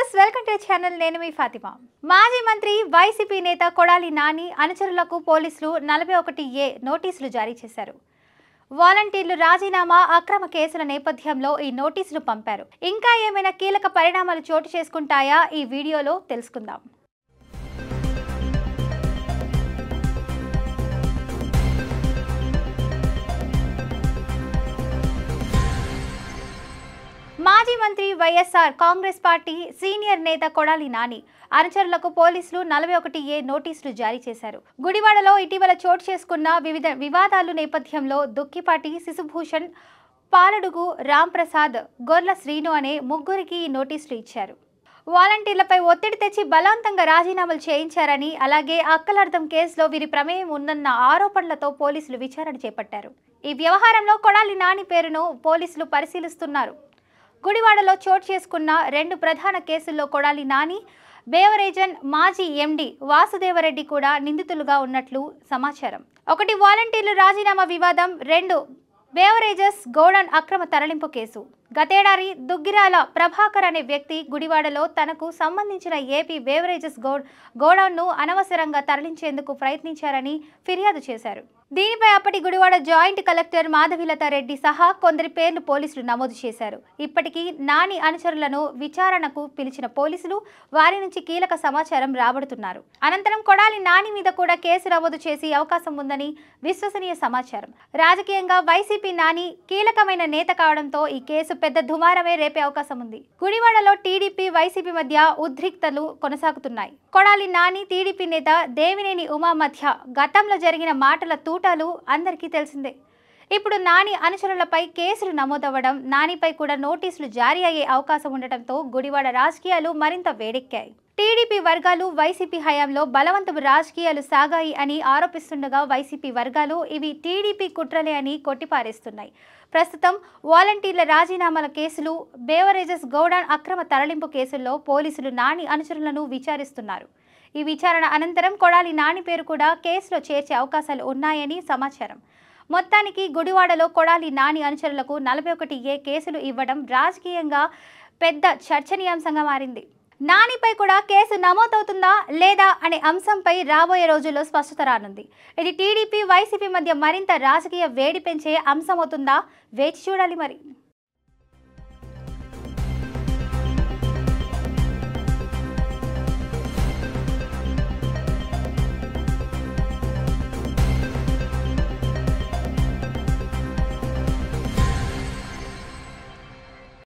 Viewers welcome to channel నేను మీ ఫాతిమా. మాజీ మంత్రి వైసీపీ నేత కొడాలి నాని అనుచరులకు పోలీసులు 41A నోటీసులు జారీ చేశారు. వాలంటీర్లు రాజీనామా అక్రమ కేసుల నేపథ్యంలో ఈ నోటీసులు పంపారు. ఇంకా ఏమైనా కీలక పరిణామాలు చోటు చేసుకుంటాయా ఈ వీడియోలో తెలుసుకుందాం. మాజీ మంత్రి వైఎస్ఆర్ కాంగ్రెస్ పార్టీ సీనియర్ నేత కొడాలి నాని అనుచరులకు పోలీసులు 41A నోటీసులు జారీ చేశారు. గుడివాడలో ఇటీవల చోటు చేసుకున్న వివిధ వివాదాల నేపథ్యంలో దుక్కిపాటి శిశుభూషణ్, పాలడుగు రాంప్రసాద్, గొర్ల శ్రీను అనే ముగ్గురికి నోటీసులు ఇచ్చారు. వాలంటీర్లపై ఒత్తిడి తెచ్చి బలవంతంగా రాజీనామాలు చేయించారని, అలాగే అక్కలర్థం కేసులో వీరి ప్రమేయం ఉందన్న ఆరోపణలతో పోలీసులు విచారణ చేపట్టారు. ఈ వ్యవహారంలో కొడాలి నాని పేరును పోలీసులు పరిశీలిస్తున్నారు. గుడివాడలో చోటు చేసుకున్న 2 ప్రధాన కేసుల్లో కొడాలి నాని, బేవరేజన్ మాజీ ఎండి వాసుదేవరెడ్డి కూడా నిందితులుగా ఉన్నట్లు సమాచారం. 1 వాలంటీర్లు రాజీనామా వివాదం, 2 బేవరేజెస్ గోడౌన్ అక్రమ తరలింపు కేసు. గతేడాది దుగ్గిరాల ప్రభాకర్ అనే వ్యక్తి గుడివాడలో తనకు సంబంధించిన ఏపీ బేవరేజెస్ గోడౌన్ను అనవసరంగా తరలించేందుకు ప్రయత్నించారని ఫిర్యాదు చేశారు. దీనిపై అప్పటి గుడివాడ జాయింట్ కలెక్టర్ మాధవిలత రెడ్డి సహా కొందరి పేర్లు పోలీసులు నమోదు చేశారు. ఇప్పటికీ నాని అనుచరులను విచారణకు పిలిచిన పోలీసులు వారి నుంచి కీలక సమాచారం రాబడుతున్నారు. అనంతరం కొడాలి నాని మీద కూడా కేసు నమోదు చేసే అవకాశం ఉందని విశ్వసనీయ సమాచారం. రాజకీయంగా వైసీపీ నాని కీలకమైన నేత కావడంతో ఈ కేసు పెద్ద దుమారమే రేపే అవకాశం ఉంది. గుడివాడలో టీడీపీ వైసీపీ మధ్య ఉద్రిక్తలు కొనసాగుతున్నాయి. కొడాలి నాని టీడీపీ నేత దేవినేని ఉమా మధ్య గతంలో జరిగిన మాటల తూటాలు అందరికీ తెలిసిందే. ఇప్పుడు నాని అనుచరులపై కేసులు నమోదవ్వడం, నానిపై కూడా నోటీసులు జారీ అయ్యే అవకాశం ఉండటంతో గుడివాడ రాజకీయాలు మరింత వేడెక్కాయి. టీడీపీ వర్గాలు వైసీపీ హయాంలో బలవంతపు రాజకీయాలు సాగాయి అని ఆరోపిస్తుండగా, వైసీపీ వర్గాలు ఇవి టీడీపీ కుట్రలే అని కొట్టిపారేస్తున్నాయి. ప్రస్తుతం వాలంటీర్ల రాజీనామాల కేసులు, బేవరేజెస్ గోడౌన్ అక్రమ తరలింపు కేసుల్లో పోలీసులు నాని అనుచరులను విచారిస్తున్నారు. ఈ విచారణ అనంతరం కొడాలి నాని పేరు కూడా కేసులో చేర్చే అవకాశాలు ఉన్నాయని సమాచారం. మొత్తానికి గుడివాడలో కొడాలి నాని అనుచరులకు 41A కేసులు ఇవ్వడం రాజకీయంగా పెద్ద చర్చనీయాంశంగా మారింది. నానిపై కూడా కేసు నమోదవుతుందా లేదా అనే అంశంపై రాబోయే రోజుల్లో స్పష్టత రానుంది. ఇది టీడీపీ వైసీపీ మధ్య మరింత రాజకీయ వేడి పెంచే అంశమవుతుందా? వేచి చూడాలి మరి.